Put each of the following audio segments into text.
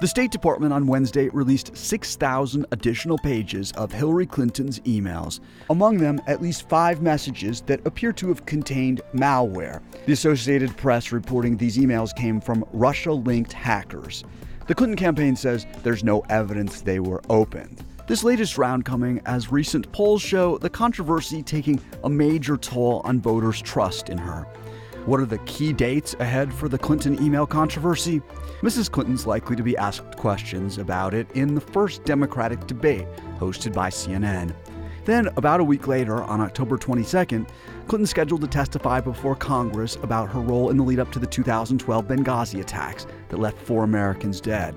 The State Department on Wednesday released 6,000 additional pages of Hillary Clinton's emails. Among them, at least 5 messages that appear to have contained malware. The Associated Press reporting these emails came from Russia-linked hackers. The Clinton campaign says there's no evidence they were opened. This latest round coming as recent polls show the controversy taking a major toll on voters' trust in her. What are the key dates ahead for the Clinton email controversy? Mrs. Clinton's likely to be asked questions about it in the first Democratic debate hosted by CNN. Then, about a week later, on October 22nd, Clinton's scheduled to testify before Congress about her role in the lead-up to the 2012 Benghazi attacks that left 4 Americans dead.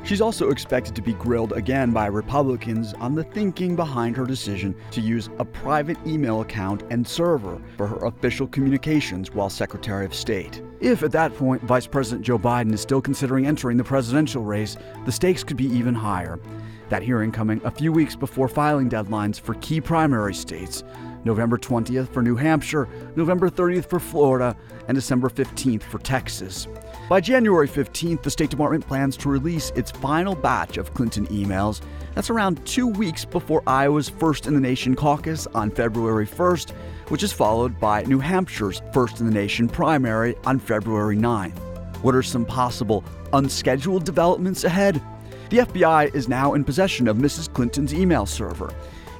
She's also expected to be grilled again by Republicans on the thinking behind her decision to use a private email account and server for her official communications while Secretary of State. If, at that point, Vice President Joe Biden is still considering entering the presidential race, the stakes could be even higher. That hearing coming a few weeks before filing deadlines for key primary states, November 20th for New Hampshire, November 30th for Florida, and December 15th for Texas. By January 15th, the State Department plans to release its final batch of Clinton emails. That's around 2 weeks before Iowa's First in the Nation caucus on February 1st, which is followed by New Hampshire's First in the Nation primary on February 9th. What are some possible unscheduled developments ahead? The FBI is now in possession of Mrs. Clinton's email server.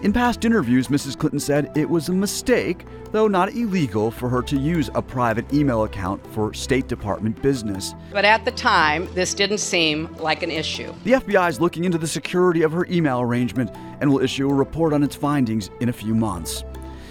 In past interviews, Mrs. Clinton said it was a mistake, though not illegal, for her to use a private email account for State Department business. But at the time, this didn't seem like an issue. The FBI is looking into the security of her email arrangement and will issue a report on its findings in a few months.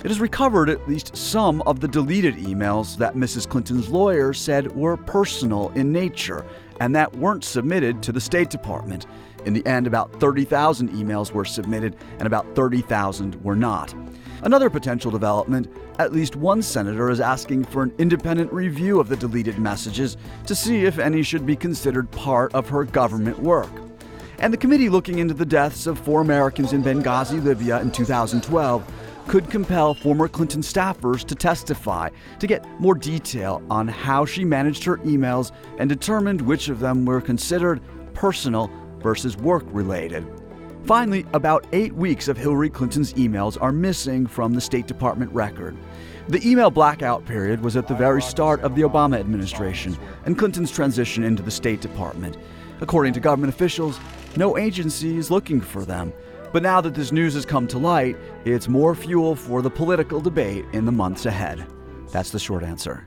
It has recovered at least some of the deleted emails that Mrs. Clinton's lawyer said were personal in nature and that weren't submitted to the State Department. In the end, about 30,000 emails were submitted and about 30,000 were not. Another potential development, at least one senator is asking for an independent review of the deleted messages to see if any should be considered part of her government work. And the committee looking into the deaths of 4 Americans in Benghazi, Libya in 2012 could compel former Clinton staffers to testify to get more detail on how she managed her emails and determined which of them were considered personal versus work-related. Finally, about 8 weeks of Hillary Clinton's emails are missing from the State Department record. The email blackout period was at the very start of the Obama administration and Clinton's transition into the State Department. According to government officials, no agency is looking for them. But now that this news has come to light, it's more fuel for the political debate in the months ahead. That's the short answer.